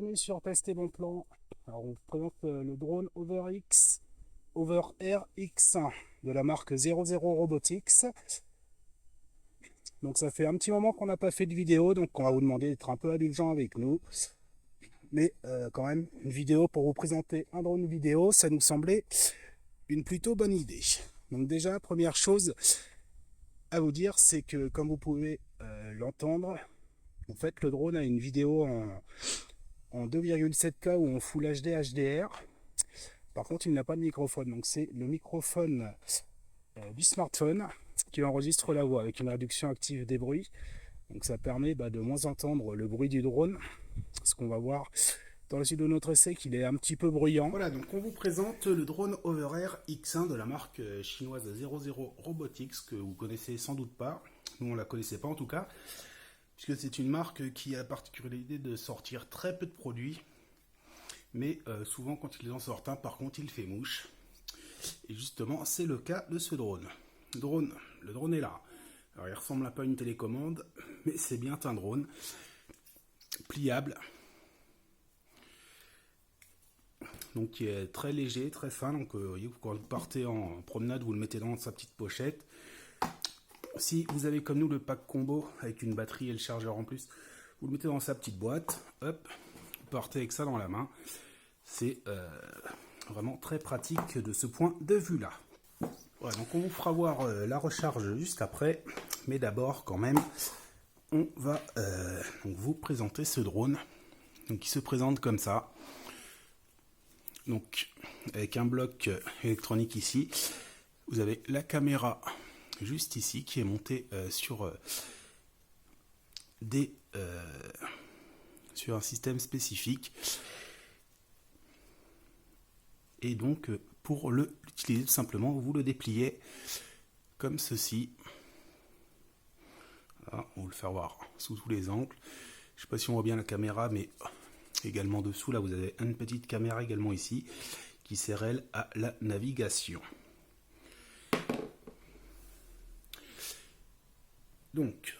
bienvenue sur Tester Bon Plan. Alors on vous présente le drone Over Air X1 de la marque 00 Robotics. Donc ça fait un petit moment qu'on n'a pas fait de vidéo, donc on va vous demander d'être un peu indulgent avec nous. Mais quand même, une vidéo pour vous présenter un drone vidéo, ça nous semblait une plutôt bonne idée. Donc déjà, première chose à vous dire, c'est que comme vous pouvez l'entendre, en fait le drone a une vidéo en 2,7K ou en Full HD HDR. Par contre, il n'a pas de microphone, donc c'est le microphone du smartphone qui enregistre la voix avec une réduction active des bruits. Donc ça permet de moins entendre le bruit du drone. Ce qu'on va voir dans le suite de notre essai qu'il est un petit peu bruyant. Voilà, donc on vous présente le drone Over Air X1 de la marque chinoise 00 Robotics que vous connaissez sans doute pas. Nous on la connaissait pas en tout cas, puisque c'est une marque qui a la particularité de sortir très peu de produits. Mais souvent quand ils en sortent un, par contre il fait mouche. Et justement c'est le cas de ce drone. Le drone est là. Alors il ressemble un peu à une télécommande, mais c'est bien un drone pliable. Donc qui est très léger, très fin. Donc quand vous partez en promenade, vous le mettez dans sa petite pochette. Si vous avez comme nous le pack combo avec une batterie et le chargeur en plus, vous le mettez dans sa petite boîte. Hop, vous partez avec ça dans la main. C'est vraiment très pratique de ce point de vue là. Voilà, donc on vous fera voir la recharge juste après. Mais d'abord quand même, on va donc vous présenter ce drone. Donc il se présente comme ça. Donc avec un bloc électronique ici, vous avez la caméra juste ici qui est montée sur un système spécifique. Et donc pour l'utiliser tout simplement, vous le dépliez comme ceci. Voilà, on va le faire voir sous tous les angles. Je ne sais pas si on voit bien la caméra, mais également dessous, là vous avez une petite caméra également ici qui sert elle à la navigation. Donc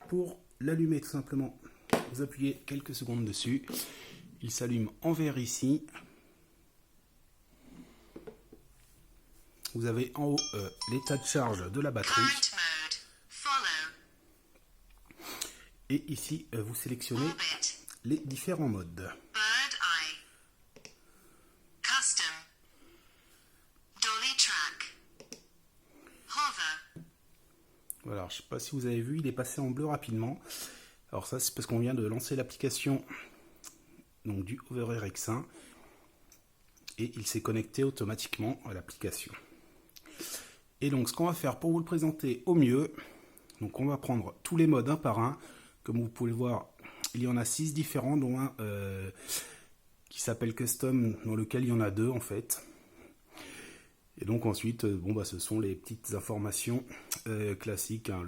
pour l'allumer tout simplement, vous appuyez quelques secondes dessus, il s'allume en vert ici. Vous avez en haut l'état de charge de la batterie. Et ici, vous sélectionnez les différents modes. Voilà, alors, je ne sais pas si vous avez vu, il est passé en bleu rapidement. Alors ça, c'est parce qu'on vient de lancer l'application du Over Air X1 et il s'est connecté automatiquement à l'application. Et donc, ce qu'on va faire pour vous le présenter au mieux, donc on va prendre tous les modes un par un. Comme vous pouvez le voir, il y en a 6 différents, dont un qui s'appelle Custom, dans lequel il y en a 2 en fait. Et donc ensuite, ce sont les petites informations classiques, hein,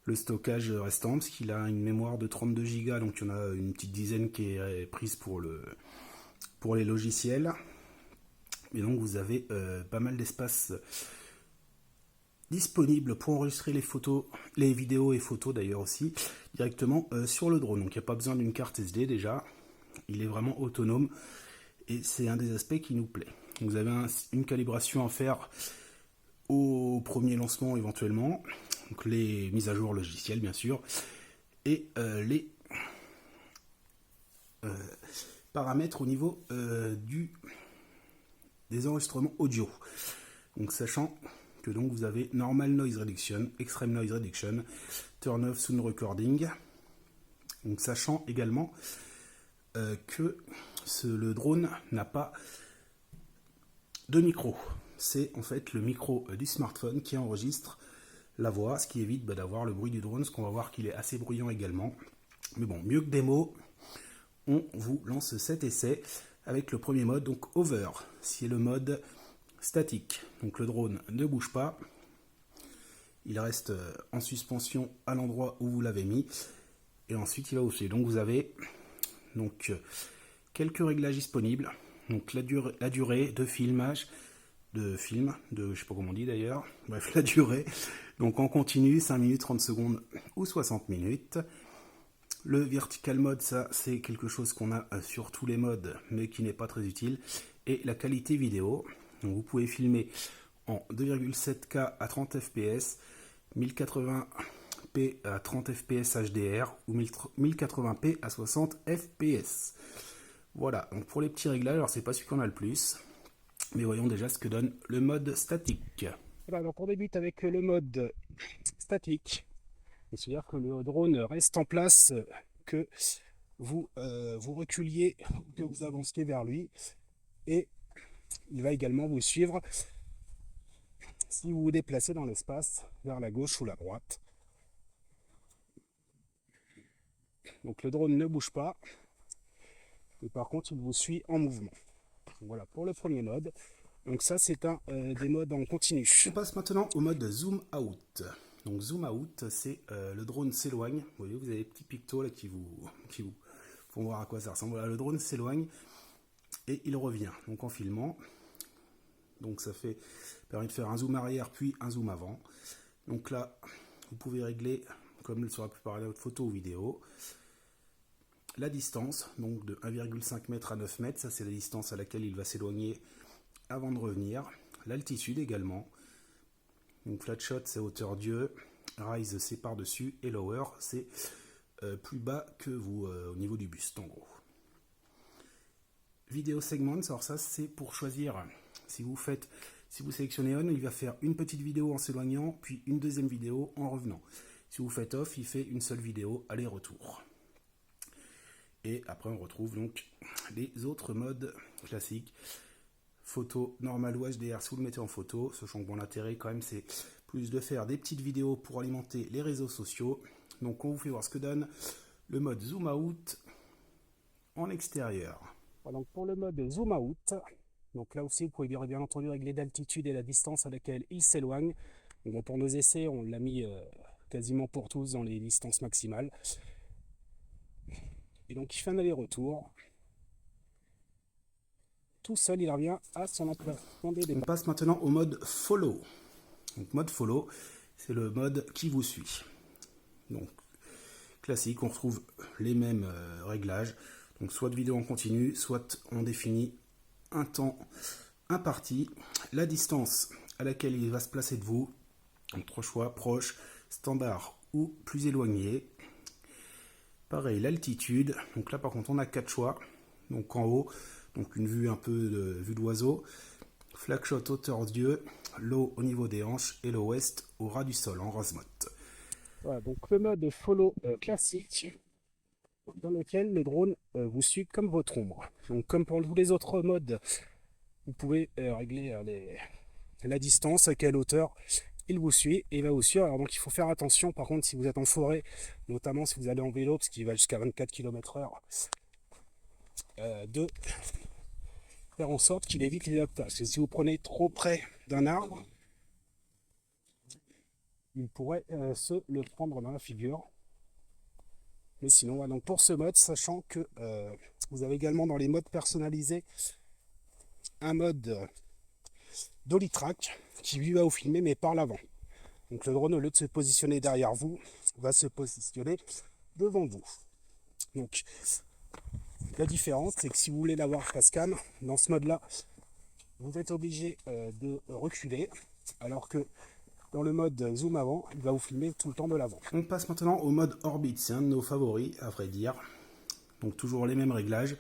le stockage restant, parce qu'il a une mémoire de 32 Go, donc il y en a une petite dizaine qui est prise pour les logiciels. Et donc vous avez pas mal d'espace disponible pour enregistrer les photos, les vidéos et photos d'ailleurs aussi, directement sur le drone. Donc il n'y a pas besoin d'une carte SD déjà, il est vraiment autonome et c'est un des aspects qui nous plaît. Vous avez une calibration à faire au premier lancement éventuellement, donc les mises à jour logicielles bien sûr, et les paramètres au niveau des enregistrements audio. Donc sachant que donc vous avez Normal Noise Reduction, Extreme Noise Reduction, Turn Off Sound Recording. Donc sachant également que le drone n'a pas de micro. C'est en fait le micro du smartphone qui enregistre la voix, ce qui évite d'avoir le bruit du drone, ce qu'on va voir qu'il est assez bruyant également. Mais bon, mieux que des mots, on vous lance cet essai avec le premier mode, donc Over, c'est le mode statique. Donc le drone ne bouge pas, il reste en suspension à l'endroit où vous l'avez mis, et ensuite il va aussi. Donc vous avez quelques réglages disponibles. Donc la durée de filmage, je sais pas comment on dit d'ailleurs, bref, la durée, donc en continu, 5 minutes, 30 secondes ou 60 minutes. Le vertical mode, ça c'est quelque chose qu'on a sur tous les modes, mais qui n'est pas très utile. Et la qualité vidéo, donc vous pouvez filmer en 2,7K à 30 fps, 1080p à 30 fps HDR ou 1080p à 60 fps. Voilà, donc pour les petits réglages, alors c'est pas celui qu'on a le plus, mais voyons déjà ce que donne le mode statique. Voilà, donc on débute avec le mode statique. C'est-à-dire que le drone reste en place, que vous reculiez, que vous avanciez vers lui, et il va également vous suivre si vous vous déplacez dans l'espace vers la gauche ou la droite. Donc le drone ne bouge pas, et par contre il vous suit en mouvement. Donc voilà pour le premier mode. Donc ça c'est un des modes en continu. On passe maintenant au mode zoom out. Donc zoom out, c'est le drone s'éloigne. Vous voyez, vous avez des petits pictos là qui vous font voir à quoi ça ressemble. Voilà, le drone s'éloigne et il revient. Donc en filmant. Donc ça permet de faire un zoom arrière puis un zoom avant. Donc là, vous pouvez régler, comme sur la plupart des photos ou vidéos, la distance, donc de 1,5 m à 9 mètres. Ça c'est la distance à laquelle il va s'éloigner avant de revenir. L'altitude également. Donc flat shot c'est hauteur Dieu, rise c'est par-dessus et lower c'est plus bas que vous au niveau du buste en gros. Vidéo segments, alors ça c'est pour choisir, si vous sélectionnez on, il va faire une petite vidéo en s'éloignant, puis une deuxième vidéo en revenant. Si vous faites off, il fait une seule vidéo aller-retour. Et après on retrouve donc les autres modes classiques. Photo normale ou HDR si vous le mettez en photo, sachant que bon, l'intérêt quand même c'est plus de faire des petites vidéos pour alimenter les réseaux sociaux. Donc on vous fait voir ce que donne le mode zoom out en extérieur. Voilà, donc pour le mode zoom out, donc là aussi vous pouvez bien entendu régler l'altitude et la distance à laquelle il s'éloigne. Bon, pour nos essais on l'a mis quasiment pour tous dans les distances maximales. Et donc il fait un aller-retour. Tout seul, il revient à son emplacement des départs. On passe maintenant au mode follow. Donc mode follow, c'est le mode qui vous suit. Donc classique, on retrouve les mêmes réglages. Donc soit de vidéo en continu, soit on définit un temps imparti, la distance à laquelle il va se placer de vous. Donc 3 choix, proche, standard ou plus éloigné. Pareil, l'altitude. Donc là par contre on a 4 choix. Donc en haut, donc une vue un peu de vue d'oiseau, flag shot hauteur Dieu, low au niveau des hanches et low west au ras du sol en rasemote. Voilà, donc le mode follow classique dans lequel le drone vous suit comme votre ombre. Donc comme pour tous les autres modes, vous pouvez régler la distance, à quelle hauteur il vous suit et il va vous suivre. Alors donc il faut faire attention par contre si vous êtes en forêt, notamment si vous allez en vélo parce qu'il va jusqu'à 24 km/h. De faire en sorte qu'il évite les obstacles. Parce que si vous prenez trop près d'un arbre, il pourrait se le prendre dans la figure. Mais sinon, voilà, donc pour ce mode, sachant que vous avez également dans les modes personnalisés un mode dolly track qui lui va vous filmer mais par l'avant. Donc le drone, au lieu de se positionner derrière vous, va se positionner devant vous. Donc la différence, c'est que si vous voulez l'avoir face cam, dans ce mode-là, vous êtes obligé de reculer, alors que dans le mode zoom avant, il va vous filmer tout le temps de l'avant. On passe maintenant au mode orbite, c'est un de nos favoris, à vrai dire. Donc toujours les mêmes réglages.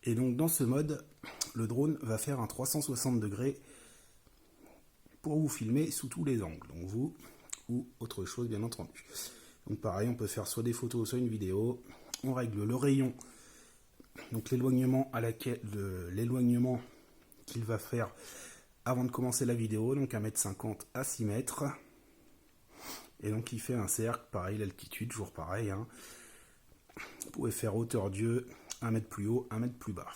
Et donc dans ce mode, le drone va faire un 360 degrés pour vous filmer sous tous les angles. Donc vous, ou autre chose bien entendu. Donc pareil, on peut faire soit des photos, soit une vidéo. On règle le rayon. Donc l'éloignement qu'il va faire avant de commencer la vidéo, donc 1,50 m à 6 mètres. Et donc il fait un cercle, pareil, l'altitude, toujours pareil. Hein. Vous pouvez faire hauteur Dieu, 1 mètre plus haut, 1 mètre plus bas.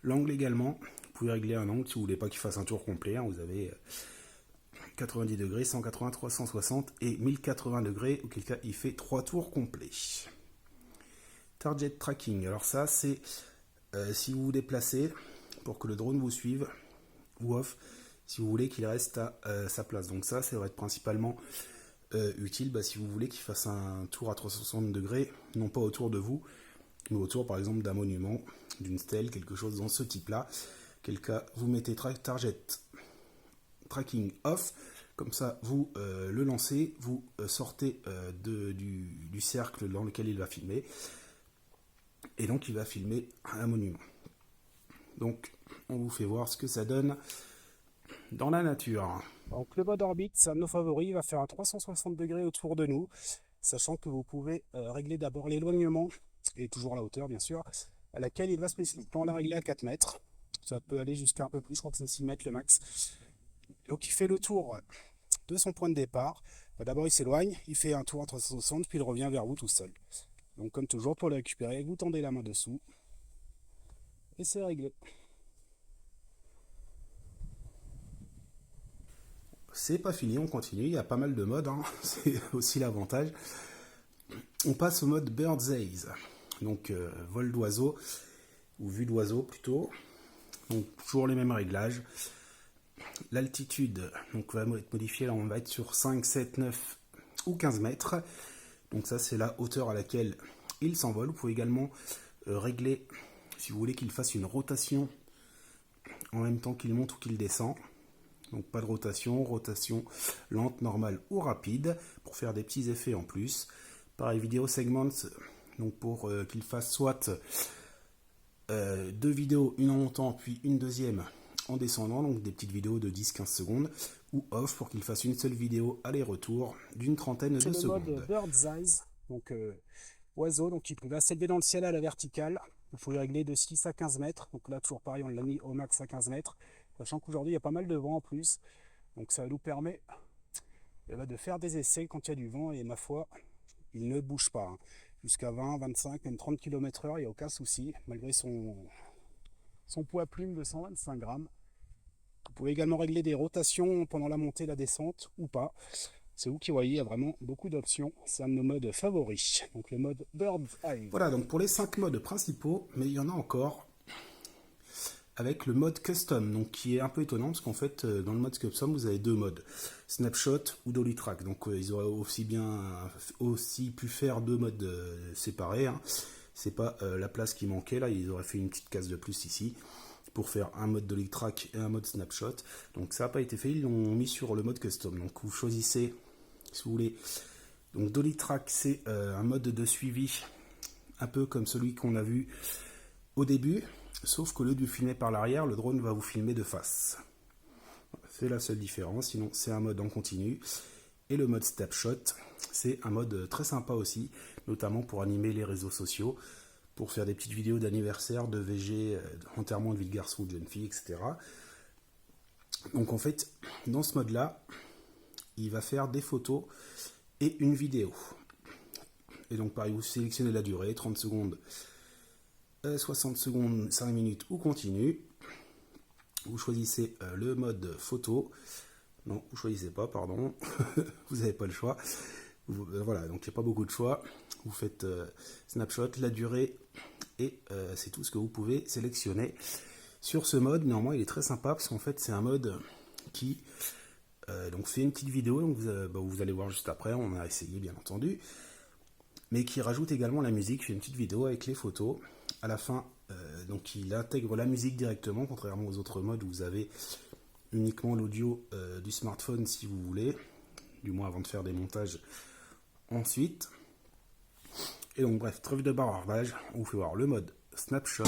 L'angle également, vous pouvez régler un angle si vous voulez pas qu'il fasse un tour complet. Hein. Vous avez 90 degrés, 180, 360 et 1080 degrés, auquel cas il fait 3 tours complets. Target tracking, alors ça c'est si vous vous déplacez pour que le drone vous suive, ou off si vous voulez qu'il reste à sa place. Donc ça va être principalement utile si vous voulez qu'il fasse un tour à 360 degrés, non pas autour de vous, mais autour par exemple d'un monument, d'une stèle, quelque chose dans ce type-là. Quel cas, vous mettez target tracking off, comme ça vous le lancez, vous sortez du cercle dans lequel il va filmer, et donc il va filmer un monument. Donc on vous fait voir ce que ça donne dans la nature. Donc le mode orbite, c'est un de nos favoris, il va faire un 360 degrés autour de nous, sachant que vous pouvez régler d'abord l'éloignement, et toujours la hauteur bien sûr, à laquelle il va spécifiquement la régler à 4 mètres. Ça peut aller jusqu'à un peu plus, je crois que c'est 6 mètres le max. Donc il fait le tour de son point de départ. D'abord il s'éloigne, il fait un tour à 360, puis il revient vers vous tout seul. Donc comme toujours, pour le récupérer, vous tendez la main dessous, et c'est réglé. C'est pas fini, on continue, il y a pas mal de modes, hein. C'est aussi l'avantage. On passe au mode Bird's Eyes, donc vol d'oiseau, ou vue d'oiseau plutôt. Donc toujours les mêmes réglages. L'altitude donc va être modifiée, là on va être sur 5, 7, 9 ou 15 mètres. Donc ça c'est la hauteur à laquelle il s'envole. Vous pouvez également régler, si vous voulez qu'il fasse une rotation en même temps qu'il monte ou qu'il descend. Donc pas de rotation, rotation lente, normale ou rapide, pour faire des petits effets en plus. Pareil, vidéo segments, donc pour qu'il fasse soit 2 vidéos, une en montant puis une deuxième en descendant, donc des petites vidéos de 10-15 secondes, ou off pour qu'il fasse une seule vidéo aller-retour d'une trentaine de secondes. C'est le mode Bird's Eyes, donc oiseau, donc il va s'élever dans le ciel à la verticale. Il faut le régler de 6 à 15 mètres, donc là toujours pareil, on l'a mis au max à 15 mètres. Sachant qu'aujourd'hui il y a pas mal de vent en plus, donc ça nous permet de faire des essais quand il y a du vent, et ma foi, il ne bouge pas. Jusqu'à 20, 25, même 30 km/h, il n'y a aucun souci, malgré son poids plume de 125 grammes. Vous pouvez également régler des rotations pendant la montée et la descente, ou pas. C'est vous qui voyez, il y a vraiment beaucoup d'options. C'est un de nos modes favoris, donc le mode Bird's Eye. Voilà, donc pour les 5 modes principaux, mais il y en a encore avec le mode custom, donc qui est un peu étonnant parce qu'en fait dans le mode custom vous avez 2 modes, snapshot ou dolly track. Donc ils auraient aussi pu faire 2 modes séparés, hein. C'est pas la place qui manquait, là ils auraient fait une petite case de plus ici pour faire un mode dolly track et un mode snapshot. Donc ça n'a pas été fait, ils l'ont mis sur le mode custom. Donc vous choisissez, si vous voulez, donc dolly track c'est un mode de suivi un peu comme celui qu'on a vu au début, sauf qu'au lieu de filmer par l'arrière, le drone va vous filmer de face. C'est la seule différence, sinon c'est un mode en continu. Et le mode snapshot, c'est un mode très sympa aussi, notamment pour animer les réseaux sociaux, pour faire des petites vidéos d'anniversaire, de VG, d'enterrement de vie de garçon ou de jeune fille, etc. Donc en fait, dans ce mode-là, il va faire des photos et une vidéo. Et donc pareil, vous sélectionnez la durée, 30 secondes, 60 secondes, 5 minutes ou continu. Vous choisissez le mode photo. Non, vous choisissez pas, pardon. Vous n'avez pas le choix. Voilà, donc il n'y a pas beaucoup de choix. Vous faites snapshot, la durée, et c'est tout ce que vous pouvez sélectionner. Sur ce mode, néanmoins, il est très sympa parce qu'en fait, c'est un mode qui donc fait une petite vidéo. Donc vous allez voir juste après, on a essayé bien entendu. Mais qui rajoute également la musique, fait une petite vidéo avec les photos. À la fin, donc il intègre la musique directement, contrairement aux autres modes où vous avez uniquement l'audio du smartphone si vous voulez, du moins avant de faire des montages ensuite. Et donc bref, trêve de bavardage, on vous fait voir le mode snapshot.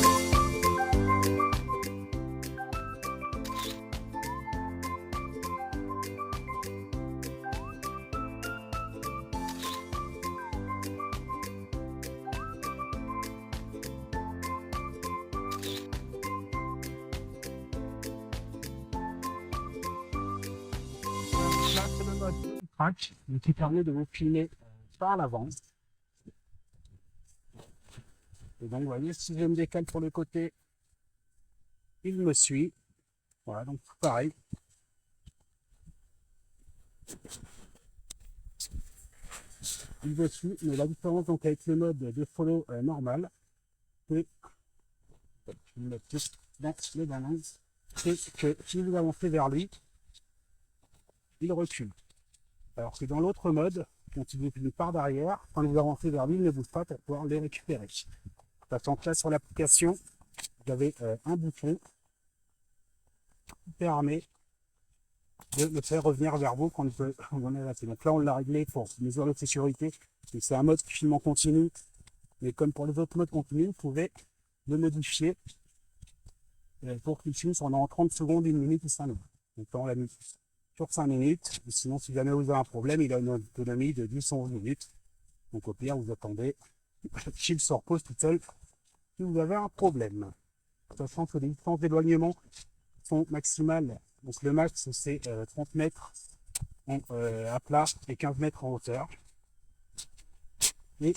Là, c'est le mode track qui permet de vous filmer par l'avant. Et donc, vous voyez, si je me décale pour le côté, il me suit. Voilà, donc pareil. Il me suit, mais la différence donc avec le mode de follow normal, c'est que si vous avancez vers lui, il recule. Alors que dans l'autre mode, quand il une part d'arrière, quand vous avancez vers lui, il ne bouge pas pour pouvoir les récupérer. Sachant que là, sur l'application, vous avez un bouton qui permet de le faire revenir vers vous quand vous en avez. Donc là, on l'a réglé pour mesure de sécurité. C'est un mode qui filme en continu, mais comme pour les autres modes continus, vous pouvez le modifier pour qu'il filme pendant 30 secondes, 1 minute ou 5 minutes. Donc là, on l'a mis sur 5 minutes. Et sinon, si jamais vous avez un problème, il a une autonomie de 10 ou 11 minutes. Donc au pire, vous attendez qu'il se repose tout seul si vous avez un problème. Sachant que les distances d'éloignement sont maximales. Donc le max, c'est 30 mètres à plat et 15 mètres en hauteur. Et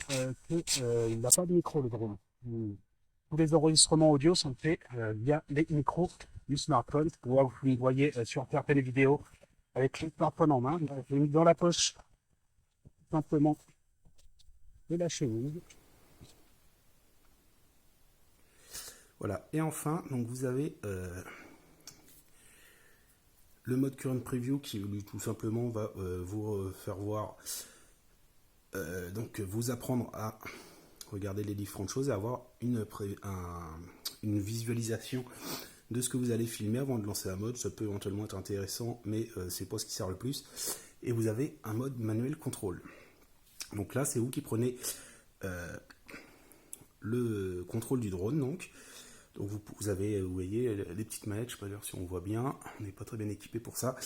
il n'a pas de micro, le drone. Tous les enregistrements audio sont faits via les micros du smartphone. Vous voyez sur certaines vidéos avec le smartphone en main. Je l'ai mis dans la poche simplement de la chemise. Voilà, et enfin, donc vous avez le mode Current Preview qui lui tout simplement va vous faire voir, donc vous apprendre à regarder les différentes choses et avoir une visualisation de ce que vous allez filmer avant de lancer la mode. Ça peut éventuellement être intéressant, mais c'est pas ce qui sert le plus. Et vous avez un mode manuel contrôle. Donc là, c'est vous qui prenez le contrôle du drone, donc vous avez, vous voyez, les petites manettes, je ne sais pas dire si on voit bien, on n'est pas très bien équipé pour ça.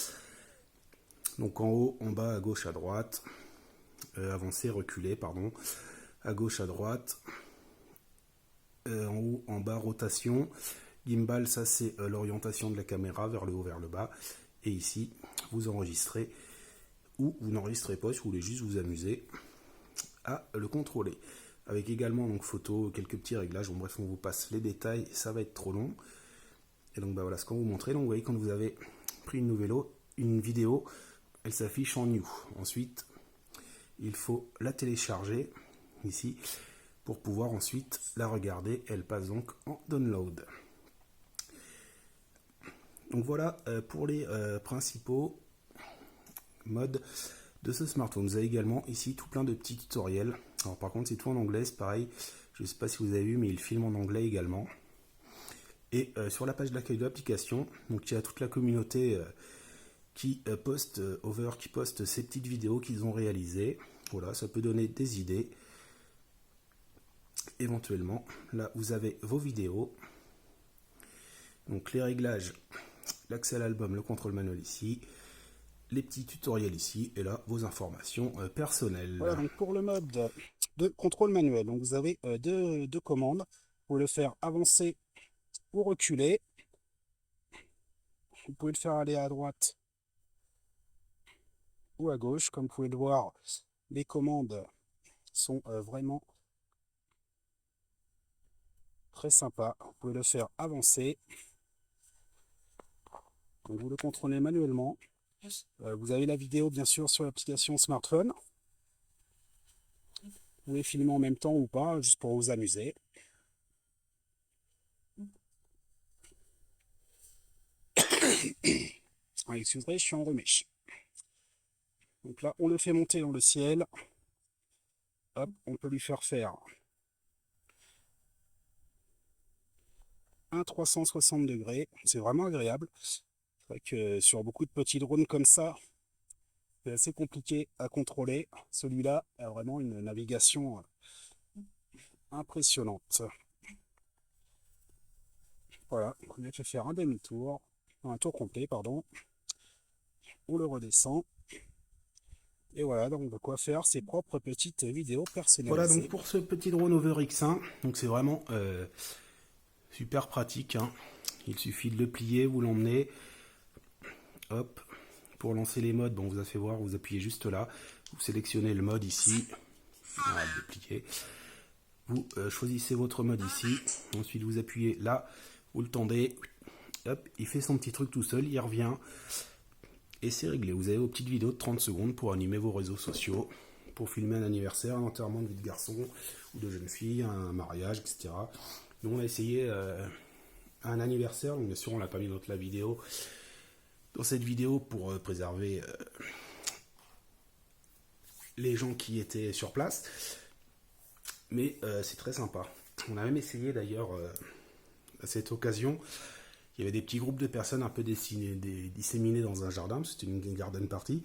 Donc en haut, en bas, à gauche, à droite, avancer, reculer, pardon, à gauche, à droite, en haut, en bas, rotation, gimbal, ça c'est l'orientation de la caméra vers le haut, vers le bas, et ici, vous enregistrez, ou vous n'enregistrez pas si vous voulez juste vous amuser à le contrôler. Avec également donc photo, quelques petits réglages. Bon, bref, on vous passe les détails, ça va être trop long. Et donc bah voilà ce qu'on vous montrait. Donc vous voyez quand vous avez pris une vidéo, elle s'affiche en new. Ensuite, il faut la télécharger ici pour pouvoir ensuite la regarder. Elle passe donc en download. Donc voilà pour les principaux modes de ce smartphone. Vous avez également ici tout plein de petits tutoriels. Alors par contre c'est tout en anglais, c'est pareil, je ne sais pas si vous avez vu mais il filme en anglais également. Et sur la page d'accueil de l'application, donc il y a toute la communauté qui poste ces petites vidéos qu'ils ont réalisées. Voilà, ça peut donner des idées. Éventuellement, là vous avez vos vidéos. Donc les réglages, l'accès à l'album, le contrôle manuel ici, les petits tutoriels ici, et là vos informations personnelles. Voilà, donc pour le mode de contrôle manuel, donc vous avez deux commandes. Vous pouvez le faire avancer ou reculer. Vous pouvez le faire aller à droite ou à gauche. Comme vous pouvez le voir, les commandes sont vraiment très sympas. Vous pouvez le faire avancer. Donc vous le contrôlez manuellement. Vous avez la vidéo bien sûr sur l'application smartphone. Vous pouvez filmer en même temps ou pas, juste pour vous amuser. Excusez, je suis en remèche. Donc là, on le fait monter dans le ciel. Hop, on peut lui faire un 360 degrés. C'est vraiment agréable. C'est vrai que sur beaucoup de petits drones comme ça, c'est assez compliqué à contrôler. Celui-là a vraiment une navigation impressionnante. Voilà, on a fait faire un demi-tour, un tour complet, pardon. On le redescend. Et voilà, donc de quoi faire ses propres petites vidéos personnalisées. Voilà donc pour ce petit drone Hover X1, donc c'est vraiment super pratique. Hein. Il suffit de le plier, vous l'emmenez. Hop, pour lancer les modes, bon, on vous a fait voir, vous appuyez juste là. Vous sélectionnez le mode ici. Voilà, le plier. Vous choisissez votre mode ici. Ensuite, vous appuyez là. Vous le tendez. Hop, il fait son petit truc tout seul. Il revient. Et c'est réglé. Vous avez vos petites vidéos de 30 secondes pour animer vos réseaux sociaux. Pour filmer un anniversaire, un enterrement de vie de garçon ou de jeune fille, un mariage, etc. Nous, on a essayé un anniversaire. Donc, bien sûr, on l'a pas mis dans la vidéo. Dans cette vidéo, pour préserver les gens qui étaient sur place. Mais c'est très sympa. On a même essayé d'ailleurs à cette occasion. Il y avait des petits groupes de personnes un peu disséminés dans un jardin. C'était une garden party.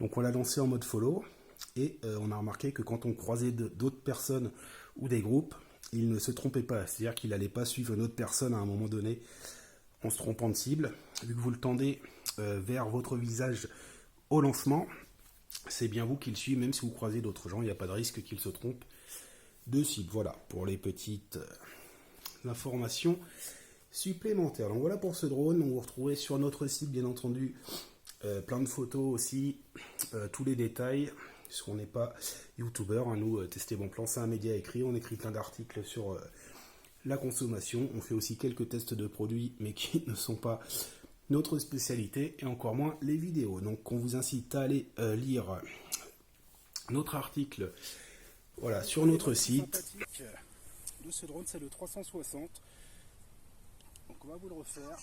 Donc on l'a lancé en mode follow. Et on a remarqué que quand on croisait d'autres personnes ou des groupes, il ne se trompait pas. C'est-à-dire qu'il n'allait pas suivre une autre personne à un moment donné en se trompant de cible. Vu que vous le tendez vers votre visage au lancement, c'est bien vous qui le suivez, même si vous croisez d'autres gens, il n'y a pas de risque qu'il se trompe de cible. Voilà, pour les petites informations supplémentaires. Donc voilà pour ce drone. On vous retrouvez sur notre site, bien entendu, plein de photos aussi, tous les détails, puisqu'on n'est pas youtubeur, hein, nous, Tester Bon Plan, c'est un média écrit, on écrit plein d'articles sur la consommation, on fait aussi quelques tests de produits, mais qui ne sont pas notre spécialité, et encore moins les vidéos. Donc on vous incite à aller lire notre article, voilà, sur notre site. De ce drone, c'est le 360. Donc on va vous le refaire.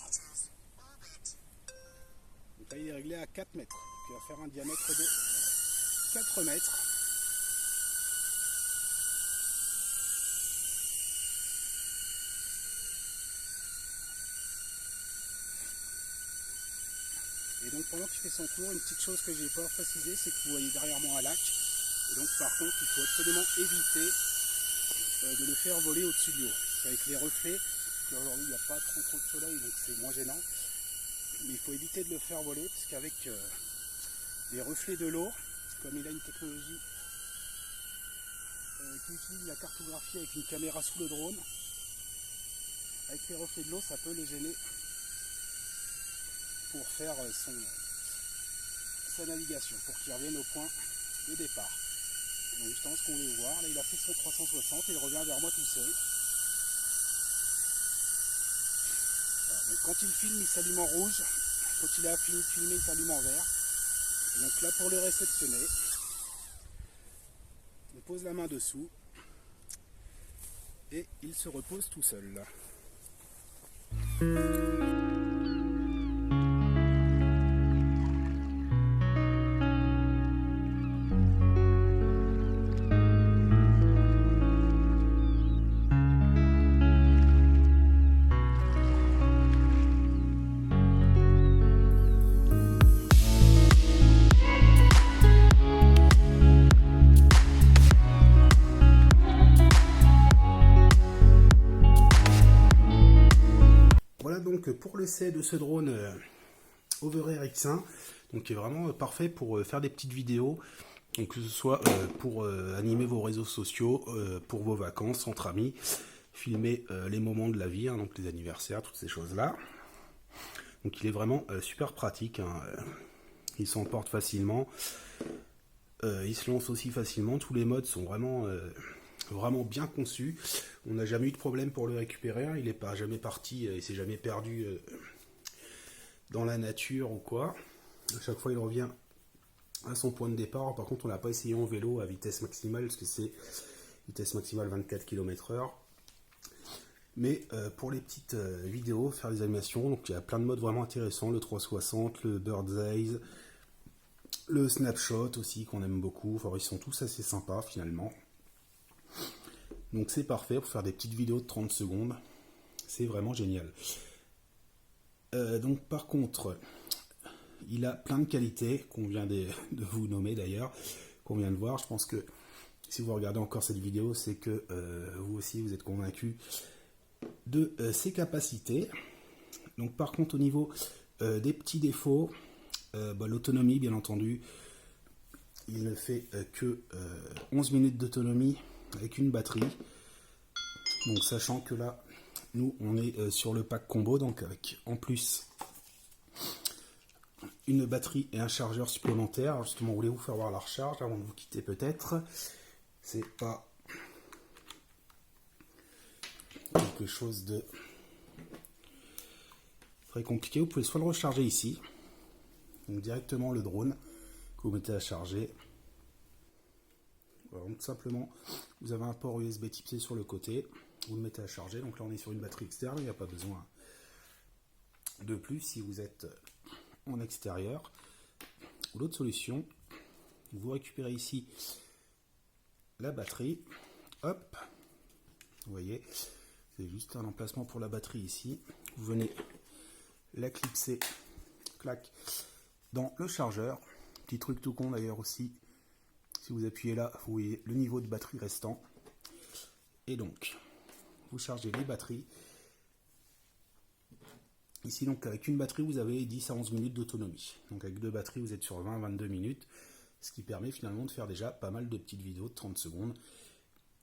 Donc là, il est réglé à 4 mètres. Donc il va faire un diamètre de 4 mètres. Et donc pendant qu'il fait son tour, une petite chose que je n'ai pas précisé, c'est que vous voyez derrière moi un lac. Et donc par contre, il faut absolument éviter de le faire voler au-dessus de l'eau. Avec les reflets, aujourd'hui il n'y a pas trop de soleil, donc c'est moins gênant. Mais il faut éviter de le faire voler, parce qu'avec les reflets de l'eau, comme il a une technologie qui utilise la cartographie avec une caméra sous le drone, avec les reflets de l'eau, ça peut le gêner pour faire sa navigation, pour qu'il revienne au point de départ. Donc justement ce qu'on voulait voir, là il a fait son 360 et il revient vers moi tout seul. Voilà, donc quand il filme, il s'allume en rouge, quand il a fini de filmer, il s'allume en vert. Et donc là pour le réceptionner, on pose la main dessous et il se repose tout seul. Donc pour l'essai de ce drone Overair X1, donc qui est vraiment parfait pour faire des petites vidéos, donc que ce soit pour animer vos réseaux sociaux, pour vos vacances entre amis, filmer les moments de la vie, hein, donc les anniversaires, toutes ces choses-là. Donc il est vraiment super pratique, hein, il s'emporte facilement, il se lance aussi facilement, tous les modes sont vraiment bien conçu. On n'a jamais eu de problème pour le récupérer. Il n'est pas jamais parti, il s'est jamais perdu dans la nature ou quoi. À chaque fois, il revient à son point de départ. Par contre, on l'a pas essayé en vélo à vitesse maximale parce que c'est vitesse maximale 24 km/h. Mais pour les petites vidéos, faire des animations, donc il y a plein de modes vraiment intéressants. Le 360, le Bird's Eyes, le Snapshot aussi qu'on aime beaucoup. Enfin, ils sont tous assez sympas finalement. Donc c'est parfait pour faire des petites vidéos de 30 secondes. C'est vraiment génial. Donc par contre, il a plein de qualités qu'on vient de vous nommer d'ailleurs, qu'on vient de voir. Je pense que si vous regardez encore cette vidéo, c'est que vous aussi vous êtes convaincu de ses capacités. Donc par contre au niveau des petits défauts, l'autonomie bien entendu, il ne fait que 11 minutes d'autonomie avec une batterie. Donc sachant que là, nous on est sur le pack combo, donc avec en plus une batterie et un chargeur supplémentaire. Alors justement, voulez-vous faire voir la recharge avant de vous quitter peut-être? C'est pas quelque chose de très compliqué. Vous pouvez soit le recharger ici, donc directement le drone que vous mettez à charger. Alors, donc simplement, vous avez un port USB type C sur le côté, vous le mettez à charger. Donc là, on est sur une batterie externe, il n'y a pas besoin de plus si vous êtes en extérieur. L'autre solution, Vous récupérez ici la batterie. Hop, vous voyez, c'est juste un emplacement pour la batterie ici. Vous venez la clipser, clac, dans le chargeur. Petit truc tout con d'ailleurs aussi, si vous appuyez là, vous voyez le niveau de batterie restant. Et donc, vous chargez les batteries. Ici, donc, avec une batterie, vous avez 10 à 11 minutes d'autonomie. Donc, avec deux batteries, vous êtes sur 20 à 22 minutes, ce qui permet finalement de faire déjà pas mal de petites vidéos de 30 secondes.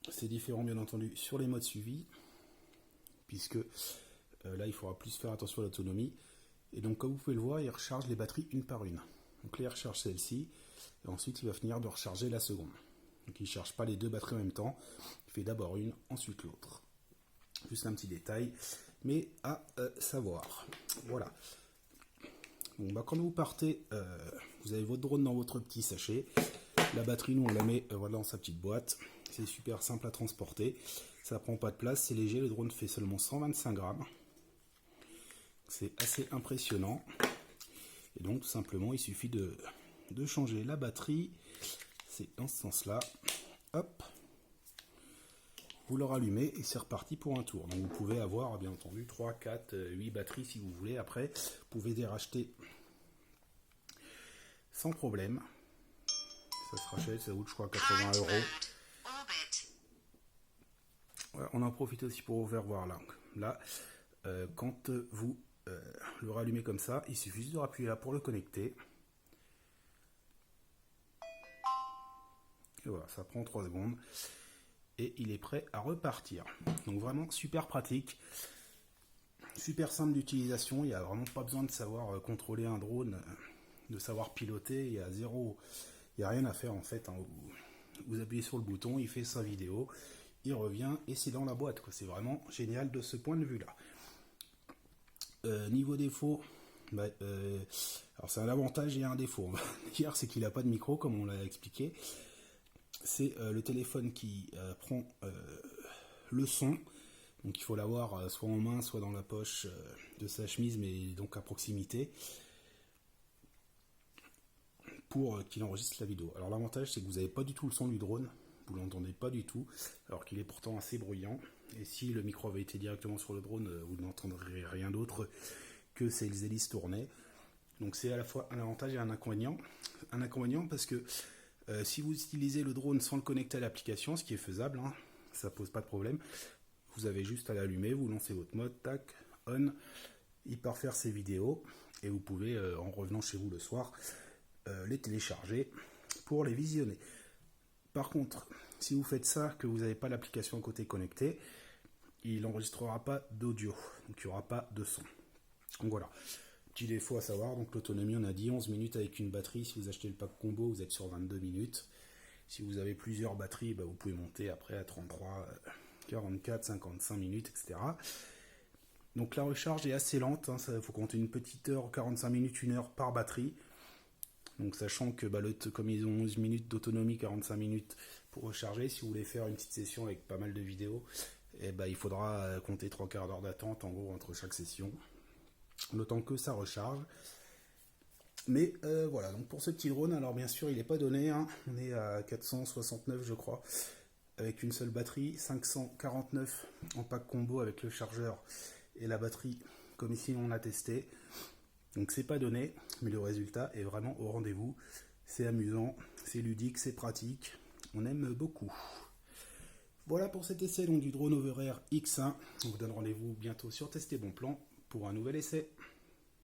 C'est différent, bien entendu, sur les modes suivis, puisque là, il faudra plus faire attention à l'autonomie. Et donc, comme vous pouvez le voir, il recharge les batteries une par une. Donc, là, il recharge celle-ci, et ensuite, il va finir de recharger la seconde. Donc, il ne charge pas les deux batteries en même temps. Il fait d'abord une, ensuite l'autre. Juste un petit détail, mais à savoir. Voilà. Bon, bah, quand vous partez, vous avez votre drone dans votre petit sachet. La batterie, nous, on la met voilà, dans sa petite boîte. C'est super simple à transporter. Ça prend pas de place, c'est léger. Le drone fait seulement 125 grammes. C'est assez impressionnant. Et donc, tout simplement, il suffit de changer la batterie. C'est dans ce sens-là. Hop. Vous le rallumez et c'est reparti pour un tour. Donc vous pouvez avoir bien entendu 3, 4, 8 batteries si vous voulez. Après, vous pouvez les racheter sans problème. Ça se rachète, ça coûte je crois 80 €. Voilà, on en profite aussi pour vous faire voir là. Là, quand vous le rallumez comme ça, il suffit juste de appuyer là pour le connecter. Et voilà, ça prend 3 secondes. Et il est prêt à repartir. Donc vraiment super pratique, super simple d'utilisation. Il n'y a vraiment pas besoin de savoir contrôler un drone, de savoir piloter. Il y a rien à faire en fait. Hein. Vous appuyez sur le bouton, il fait sa vidéo, il revient et c'est dans la boîte. C'est vraiment génial de ce point de vue là. Niveau défaut, alors c'est un avantage et un défaut. On va dire c'est qu'il n'a pas de micro comme on l'a expliqué. C'est le téléphone qui prend le son. Donc il faut l'avoir soit en main, soit dans la poche de sa chemise, mais donc à proximité, pour qu'il enregistre la vidéo. Alors l'avantage, c'est que vous n'avez pas du tout le son du drone, vous ne l'entendez pas du tout, alors qu'il est pourtant assez bruyant. Et si le micro avait été directement sur le drone, vous n'entendrez rien d'autre que ces hélices tourner. Donc c'est à la fois un avantage et un inconvénient. Un inconvénient parce que si vous utilisez le drone sans le connecter à l'application, ce qui est faisable, hein, ça pose pas de problème, vous avez juste à l'allumer, vous lancez votre mode, tac, on, il part faire ses vidéos, et vous pouvez, en revenant chez vous le soir, les télécharger pour les visionner. Par contre, si vous faites ça, que vous n'avez pas l'application à côté connectée, il n'enregistrera pas d'audio, donc il n'y aura pas de son. Donc voilà. Petit défaut à savoir, donc l'autonomie, on a dit 11 minutes avec une batterie. Si vous achetez le pack combo, vous êtes sur 22 minutes. Si vous avez plusieurs batteries, vous pouvez monter après à 33, 44, 55 minutes, etc. Donc la recharge est assez lente, hein, ça faut compter une petite heure, 45 minutes, 1 heure par batterie. Donc sachant que comme ils ont 11 minutes d'autonomie, 45 minutes pour recharger, si vous voulez faire une petite session avec pas mal de vidéos, il faudra compter 3/4 d'heure d'attente en gros entre chaque session. Le temps que ça recharge. Mais voilà, donc pour ce petit drone, alors bien sûr il n'est pas donné, hein. On est à 469 je crois, avec une seule batterie, 549 en pack combo avec le chargeur et la batterie, comme ici on a testé. Donc c'est pas donné, mais le résultat est vraiment au rendez-vous. C'est amusant, c'est ludique, c'est pratique, on aime beaucoup. Voilà pour cet essai donc, du drone Overair X1. On vous donne rendez-vous bientôt sur Tester Bon Plan pour un nouvel essai.